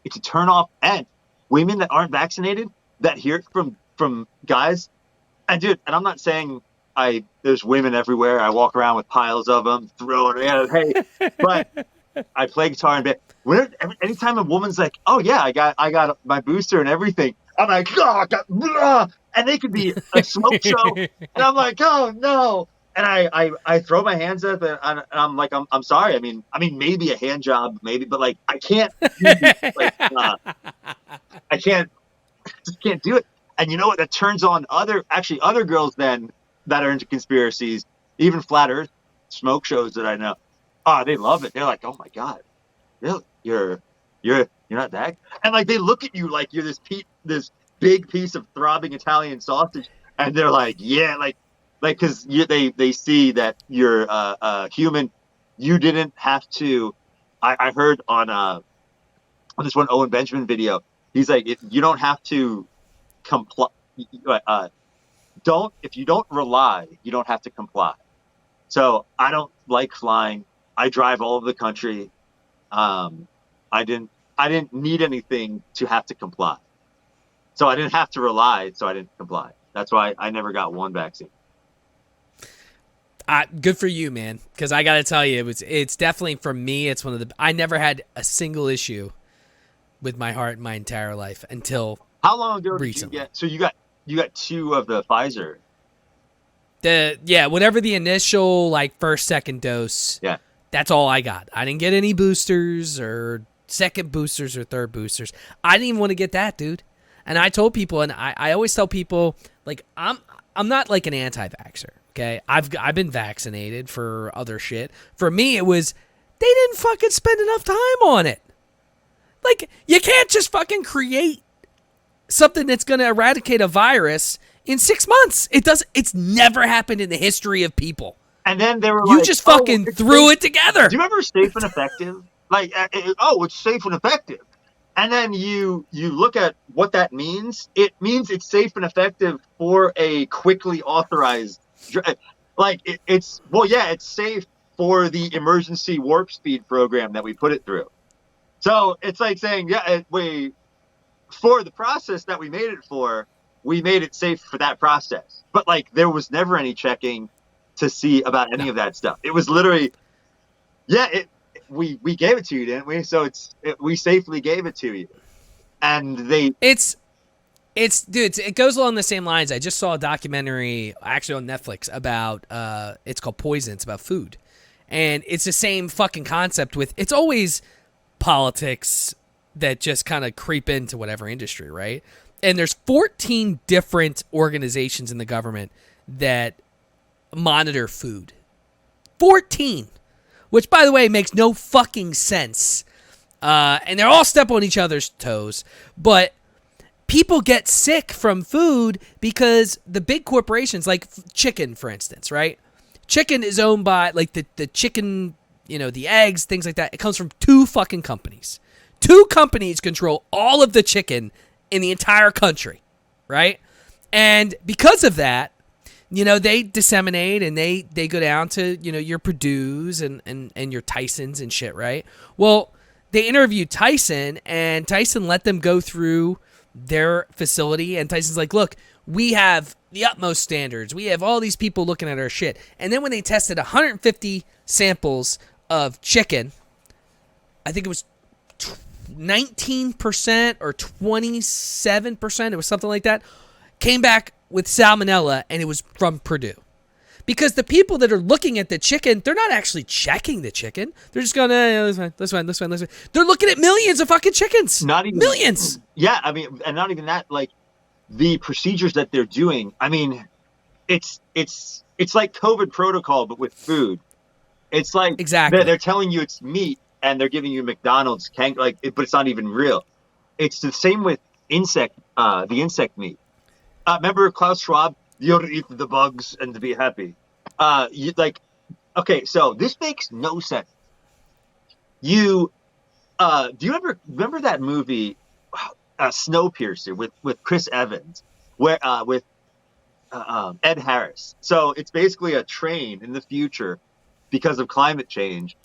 It's a turn off. And women that aren't vaccinated that hear it from guys, and dude, and I'm not saying there's women everywhere. I walk around with piles of them, throwing it. Hey, but I play guitar and anytime a woman's like, oh yeah, I got my booster and everything, I'm like, oh, and they could be a smoke show, and I'm like, oh no. And I throw my hands up and I'm like, I'm sorry. I mean, maybe a hand job, maybe, but like, I can't, like, I can't, just can't do it. And you know what? That turns on other girls then that are into conspiracies, even flat Earth smoke shows that I know. Oh, they love it. They're like, oh my God, really? You're not that? And like, they look at you like you're this big piece of throbbing Italian sausage, and they're like, yeah, like, because they see that you're human. You didn't have to. I heard on this one Owen Benjamin video, he's like, you don't have to comply. If you don't rely, you don't have to comply. So I don't like flying. I drive all over the country. I didn't need anything to have to comply. So I didn't have to rely, so I didn't comply. That's why I never got one vaccine. Good for you, man. Because I got to tell you, it's definitely, for me, it's one of the. I never had a single issue with my heart my entire life until. How long ago recently. Did you get? So you got 2 of the Pfizer. Whatever the initial like first, second dose. Yeah. That's all I got. I didn't get any boosters or second boosters or third boosters. I didn't even want to get that, dude. And I told people, and I always tell people, like, I'm not like an anti-vaxxer. Okay, I've been vaccinated for other shit. For me, it was they didn't fucking spend enough time on it. Like, you can't just fucking create something that's going to eradicate a virus in 6 months. It's never happened in the history of people. And then they were you just fucking threw it together. Do you remember safe and effective? Like, it's safe and effective. And then you look at what that means. It means it's safe and effective for a quickly authorized. Like, it's safe for the emergency warp speed program that we put it through. So it's like saying, for the process that we made it for, we made it safe for that process. But like, there was never any checking to see about any of that stuff. It was literally, we gave it to you, didn't we? So we safely gave it to you, and it goes along the same lines. I just saw a documentary actually on Netflix about it's called Poison. It's about food, and it's the same fucking concept with. It's always politics that just kind of creep into whatever industry, right? And there's 14 different organizations in the government that monitor food. 14, which by the way makes no fucking sense. And they're all step on each other's toes, but people get sick from food because the big corporations, like chicken, for instance, right? Chicken is owned by, like, the chicken, the eggs, things like that. It comes from 2 fucking companies. 2 companies control all of the chicken in the entire country, right? And because of that, they disseminate and they go down to, your Purdue's and your Tyson's and shit, right? Well, they interviewed Tyson, and Tyson let them go through their facility, and Tyson's like, look, we have the utmost standards. We have all these people looking at our shit. And then when they tested 150 samples of chicken, I think it was 19% or 27%, it was something like that, came back with salmonella, and it was from Purdue. Because the people that are looking at the chicken, they're not actually checking the chicken. They're just going, this one. They're looking at millions of fucking chickens. Not even millions. Yeah, I mean, and not even that, like, the procedures that they're doing. I mean, it's like COVID protocol, but with food. It's like exactly they're telling you it's meat, and they're giving you McDonald's but it's not even real. It's the same with the insect meat. Remember Klaus Schwab? You eat the bugs and be happy. Okay, so this makes no sense. Do you remember that movie, Snowpiercer, with Chris Evans, where with Ed Harris? So it's basically a train in the future because of climate change,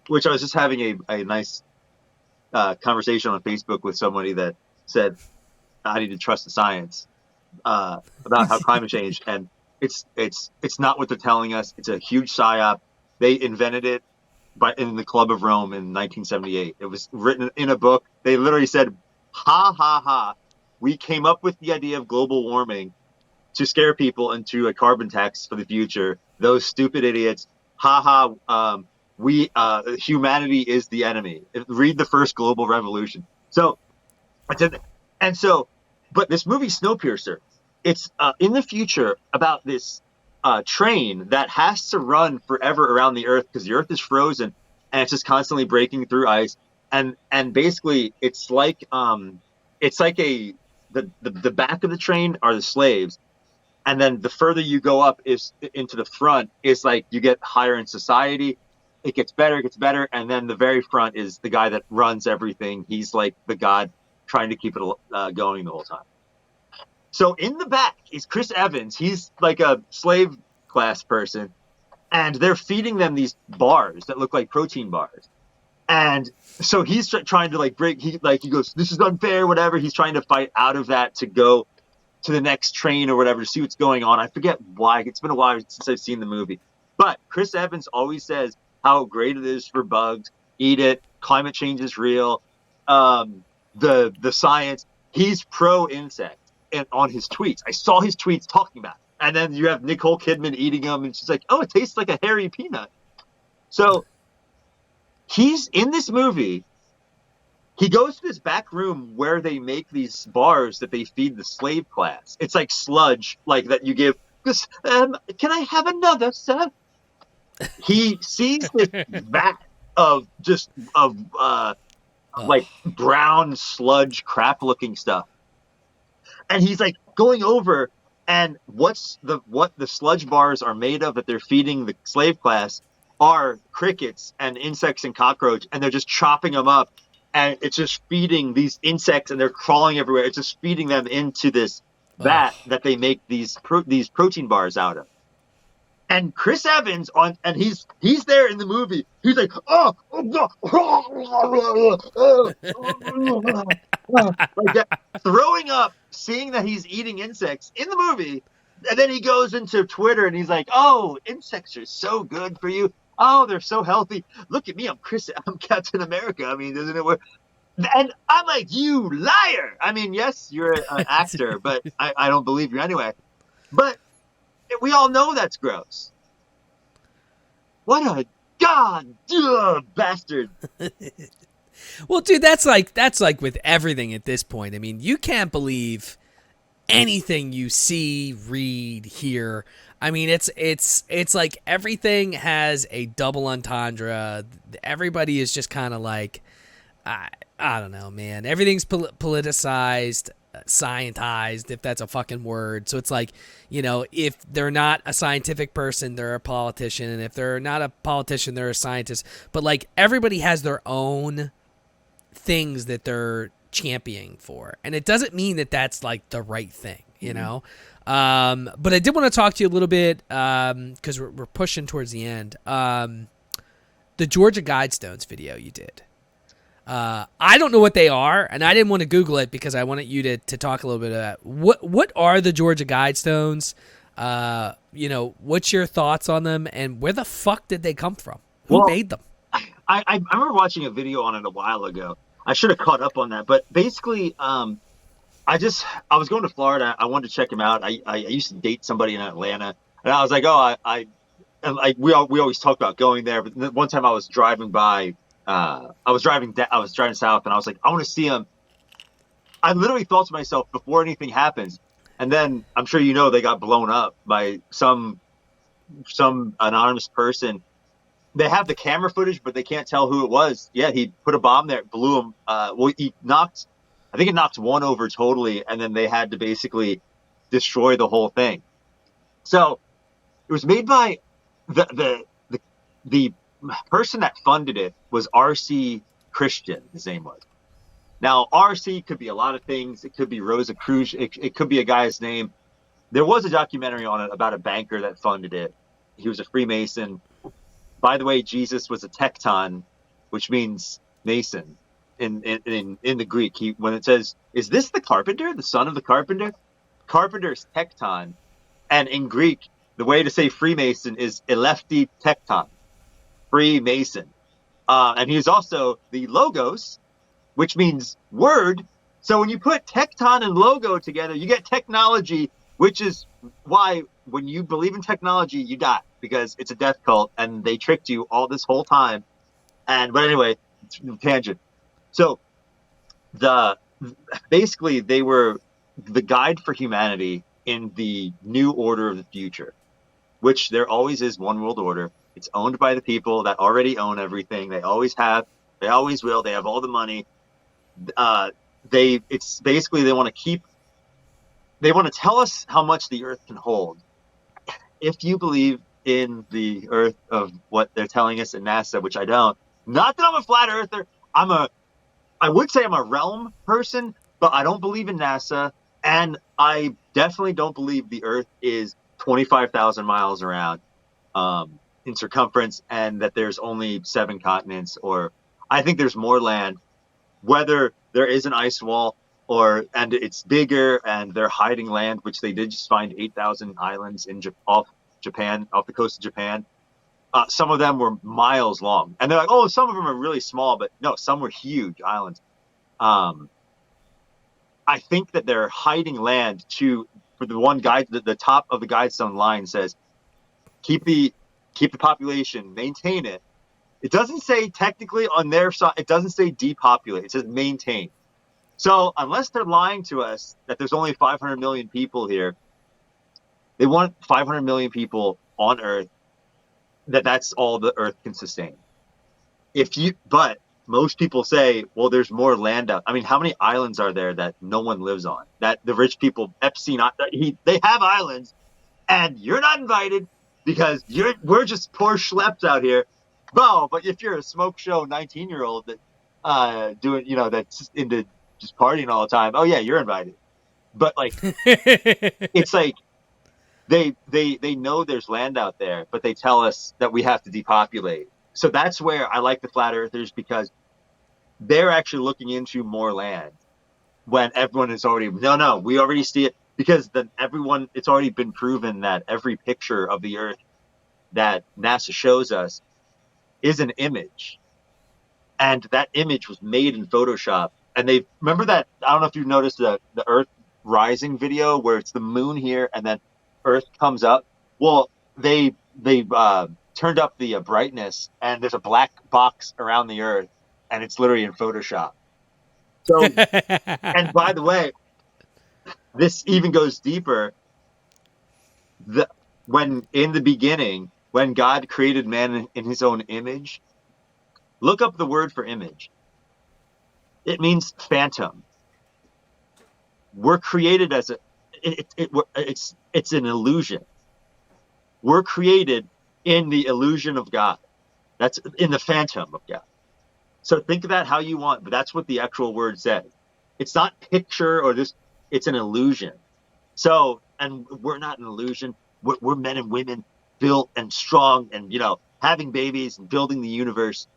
which I was just having a nice conversation on Facebook with somebody that said I need to trust the science about how climate change, and it's not what they're telling us. It's a huge psyop. They invented it in the Club of Rome in 1978. It was written in a book. They literally said, ha ha ha, we came up with the idea of global warming to scare people into a carbon tax for the future, those stupid idiots. Haha. Humanity is the enemy. Read the first global revolution. So, and so, but this movie Snowpiercer, it's in the future about this train that has to run forever around the Earth because the Earth is frozen and it's just constantly breaking through ice. And basically, it's like the back of the train are the slaves, and then the further you go up is into the front is like you get higher in society. It gets better, and then the very front is the guy that runs everything. He's like the god trying to keep it going the whole time. So in the back is Chris Evans. He's like a slave class person, and they're feeding them these bars that look like protein bars. And so he's trying to like break. He goes, "This is unfair," whatever. He's trying to fight out of that to go to the next train or whatever to see what's going on. I forget why. It's been a while since I've seen the movie. But Chris Evans always says how great it is for bugs. Eat it. Climate change is real. The science. He's pro insect and on his tweets. I saw his tweets talking about it. And then you have Nicole Kidman eating them, and she's like, "Oh, it tastes like a hairy peanut." So he's in this movie. He goes to this back room where they make these bars that they feed the slave class. It's like sludge, like that you give. Can I have another, sir? He sees this vat of like brown sludge crap looking stuff, and he's like going over, and what the sludge bars are made of that they're feeding the slave class are crickets and insects and cockroach, and they're just chopping them up, and it's just feeding these insects, and they're crawling everywhere. It's just feeding them into this vat that they make these protein bars out of. And Chris Evans he's there in the movie. He's like, like that, throwing up, seeing that he's eating insects in the movie. And then he goes into Twitter and he's like, "Oh, insects are so good for you. Oh, they're so healthy. Look at me, I'm Captain America. I mean, doesn't it work?" And I'm like, "You liar!" I mean, yes, you're an actor, but I don't believe you anyway. But we all know that's gross. What a bastard. Well, dude, that's like with everything at this point. I mean, you can't believe anything you see, read, hear. I mean, it's like everything has a double entendre. Everybody is just kind of like, I don't know, man. Everything's politicized, scientized, if that's a fucking word. So it's like, you know, if they're not a scientific person, they're a politician, and if they're not a politician, they're a scientist. But like everybody has their own things that they're championing for, and it doesn't mean that that's like the right thing, you know. But I did want to talk to you a little bit because we're pushing towards the end. The Georgia Guidestones video you did. I don't know what they are, and I didn't want to Google it because I wanted you to talk a little bit about what are the Georgia Guidestones? You know, what's your thoughts on them, and where the fuck did they come from? Who made them? I remember watching a video on it a while ago. I should have caught up on that, but basically, I was going to Florida. I wanted to check them out. I used to date somebody in Atlanta, and I was like, we always talk about going there. But one time I was driving by. I was driving south, and I was like, I want to see them. I literally thought to myself before anything happens, and then I'm sure you know they got blown up by some anonymous person. They have the camera footage, but they can't tell who it was. Yeah, he put a bomb there, blew him. I think it knocked one over totally, and then they had to basically destroy the whole thing. So it was made by the person that funded it was R.C. Christian, his name was. Now, R.C. could be a lot of things. It could be Rosa Cruz. It could be a guy's name. There was a documentary on it about a banker that funded it. He was a Freemason. By the way, Jesus was a tecton, which means mason in the Greek. When it says, "Is this the carpenter, the son of the carpenter?" Carpenter's tecton. And in Greek, the way to say Freemason is elefti tecton. Freemason. And he's also the logos, which means word. So when you put tecton and logo together, you get technology, which is why when you believe in technology, you die. because it's a death cult and they tricked you all this whole time. But anyway, tangent. So basically they were the guide for humanity in the new order of the future, which there always is one world order. It's owned by the people that already own everything. They always have, they always will. They have all the money. It's basically they want to tell us how much the earth can hold. If you believe in the earth of what they're telling us at NASA, which I don't, not that I'm a flat earther, I would say I'm a realm person, but I don't believe in NASA. And I definitely don't believe the earth is 25,000 miles around in circumference and that there's only 7 continents, or I think there's more land, whether there is an ice wall and it's bigger and they're hiding land, which they did just find 8,000 islands off the coast of Japan. Some of them were miles long, and they're like, oh, some of them are really small, but no, some were huge islands. I think that they're hiding land for the one guide. The top of the guidestone line says, keep the population, maintain it. It doesn't say technically on their side. It doesn't say depopulate. It says maintain. So unless they're lying to us that there's only 500 million people here, they want 500 million people on Earth. That's all the Earth can sustain. But most people say, well, there's more land out. I mean, how many islands are there that no one lives on? That the rich people, Epstein, they have islands, and you're not invited because we're just poor schleps out here. Well, but if you're a smoke show 19-year-old that that's into just partying all the time, oh yeah, you're invited. But like, it's like they know there's land out there, but they tell us that we have to depopulate. So that's where I like the flat earthers, because they're actually looking into more land when everyone is already, no, we already see it, because it's already been proven that every picture of the earth that NASA shows us is an image. And that image was made in Photoshop. And remember that, I don't know if you've noticed the Earth rising video where it's the moon here and then Earth comes up. Well, they turned up the brightness, and there's a black box around the Earth, and it's literally in Photoshop. So, and by the way, this even goes deeper. When in the beginning, when God created man in his own image, look up the word for image. It means phantom. We're created as it's an illusion. We're created in the illusion of God. That's in the phantom of God. So think of that how you want, but that's what the actual word says. It's not picture or this, it's an illusion. So, and we're not an illusion. We're men and women built and strong and, having babies and building the universe.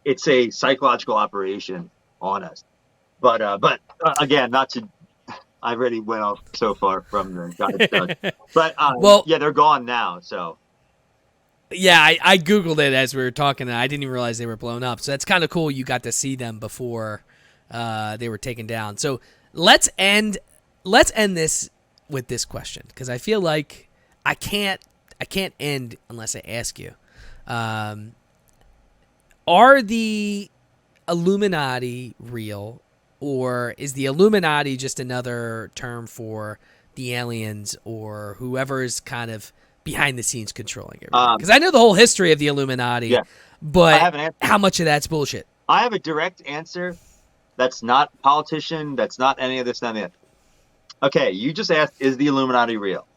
It's a psychological operation on us. But again, I already went off so far from the guide stuff. But yeah, they're gone now. So yeah, I Googled it as we were talking, and I didn't even realize they were blown up. So that's kind of cool. You got to see them before they were taken down. So let's end this with this question, because I feel like I can't end unless I ask you. Are the Illuminati real, or is the Illuminati just another term for the aliens or whoever is kind of behind the scenes controlling everything? Because I know the whole history of the Illuminati, yeah. But how much of that's bullshit? I have a direct answer. That's not politician. That's not any of this, none of that. Okay, you just asked, is the Illuminati real?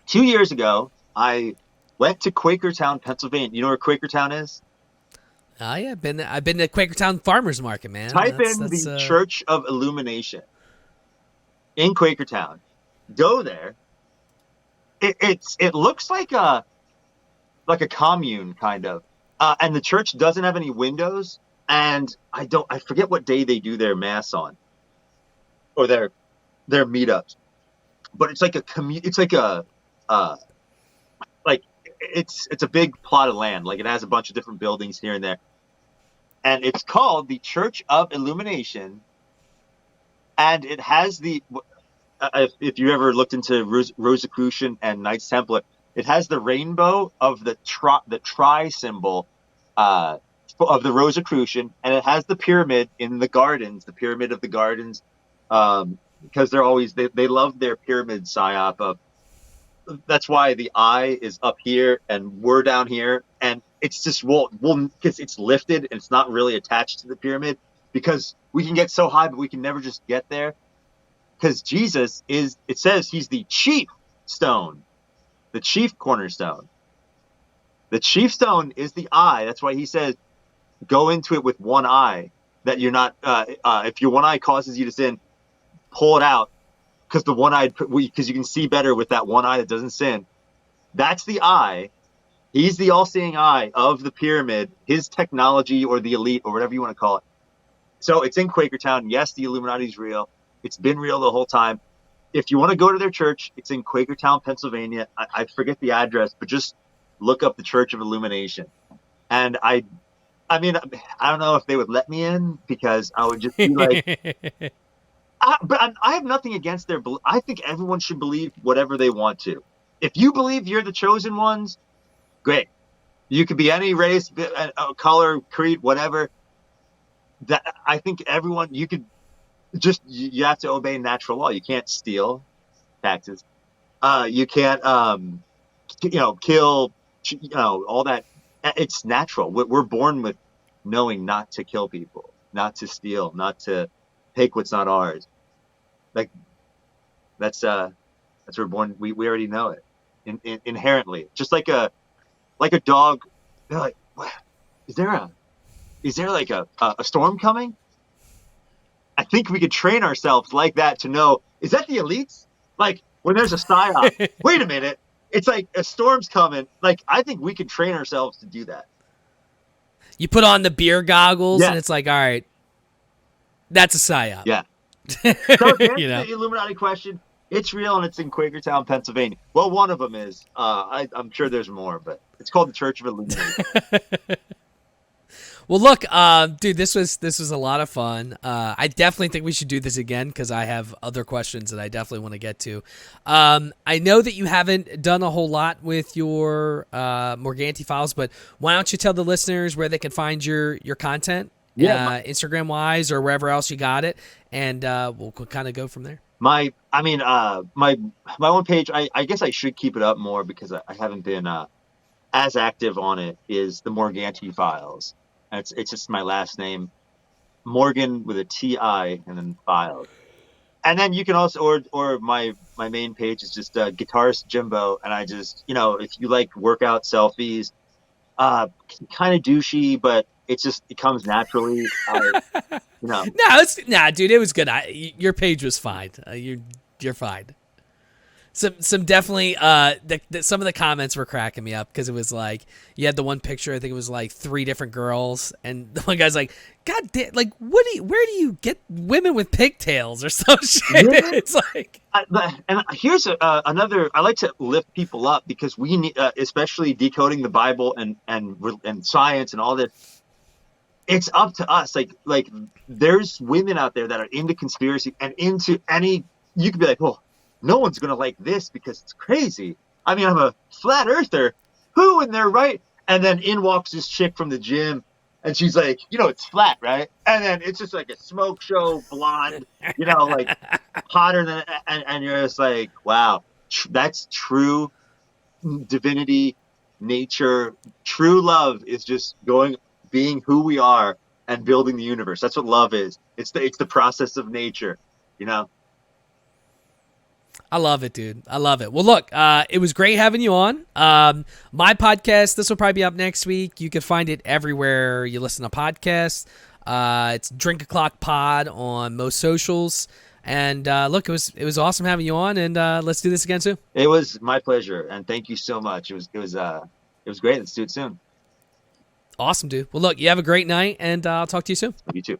2 years ago, I went to Quakertown, Pennsylvania. You know where Quakertown is? Oh yeah, I've been to Quakertown Farmers Market, man. Type in the Church of Illumination in Quakertown. Go there. It looks like a commune kind of, and the church doesn't have any windows. And I forget what day they do their mass on, or their meetups. But it's like it's a big plot of land. Like, it has a bunch of different buildings here and there. And it's called the Church of Illumination. And it has if you ever looked into Rosicrucian and Knights Templar, It has the rainbow of the tri symbol of the Rosicrucian, and it has the pyramid in the gardens, the pyramid of the gardens, because they love their pyramid psyop of. That's why the eye is up here and we're down here, and it's just because it's lifted and it's not really attached to the pyramid, because we can get so high but we can never just get there, because Jesus is, it says he's the chief stone, the chief cornerstone. The chief stone is the eye. That's why he says go into it with one eye, that you're not if your one eye causes you to sin, pull it out, because the one eye, because you can see better with that one eye that doesn't sin. That's the eye. He's the all-seeing eye of the pyramid, his technology, or the elite, or whatever you want to call it. So it's in Quakertown. Yes, the Illuminati's real. It's been real the whole time. If you want to go to their church, it's in Quakertown, Pennsylvania. I forget the address, but just look up the Church of Illumination. And I mean, I don't know if they would let me in, because I would just be like, but I have nothing against their belief. I think everyone should believe whatever they want to. If you believe you're the chosen ones, great. You could be any race, color, creed, whatever. That I think everyone, you could just, you have to obey natural law. You can't steal taxes. You can't, kill, all that. It's natural. We're born with knowing not to kill people, not to steal, not to take what's not ours. Like that's we're born. We already know it inherently. Just like a dog. They're like, what? Is there like a storm coming? I think we could train ourselves like that to know, is that the elites? Like when there's a psyop, wait a minute, it's like a storm's coming. Like I think we could train ourselves to do that. You put on the beer goggles, and it's like, all right, that's a psyop. Yeah. So to answer the Illuminati question, it's real, and it's in Quakertown, Pennsylvania. Well, one of them is. I'm sure there's more, but it's called the Church of Illumination. Well, look, dude, this was a lot of fun. I definitely think we should do this again, because I have other questions that I definitely want to get to. I know that you haven't done a whole lot with your Morganti Files, but why don't you tell the listeners where they can find your content, Instagram wise or wherever else you got it, and we'll kind of go from there. My one page, I guess I should keep it up more, because I haven't been as active on it, is the Morganti Files. It's just my last name, Morgan with a T-I and then Files. And then you can also, or my main page is just Guitarist Jimbo, and I just, if you like workout selfies, kind of douchey, but it comes naturally. No, dude, it was good. Your page was fine. You're fine. Some definitely some of the comments were cracking me up, because it was like you had the one picture, I think it was like 3 different girls, and the one guy's like, God damn, like where do you get women with pigtails or some shit? Yeah. It's like, and here's another. I like to lift people up, because we need, especially decoding the Bible and science and all this. It's up to us. Like there's women out there that are into conspiracy and into any. You could be like, well, no one's going to like this because it's crazy. I mean, I'm a flat earther. Who in their right? And then in walks this chick from the gym, and she's like, it's flat, right? And then it's just like a smoke show, blonde, like hotter than, and you're just like, wow, that's true divinity, nature. True love is just being who we are and building the universe. That's what love is. It's the process of nature, I love it, dude. I love it. Well, look, it was great having you on. My podcast, this will probably be up next week. You can find it everywhere you listen to podcasts. It's Drink O'Clock Pod on most socials. And look, it was awesome having you on, and let's do this again soon. It was my pleasure, and thank you so much. It was great. Let's do it soon. Awesome, dude. Well, look, you have a great night, and I'll talk to you soon. You too.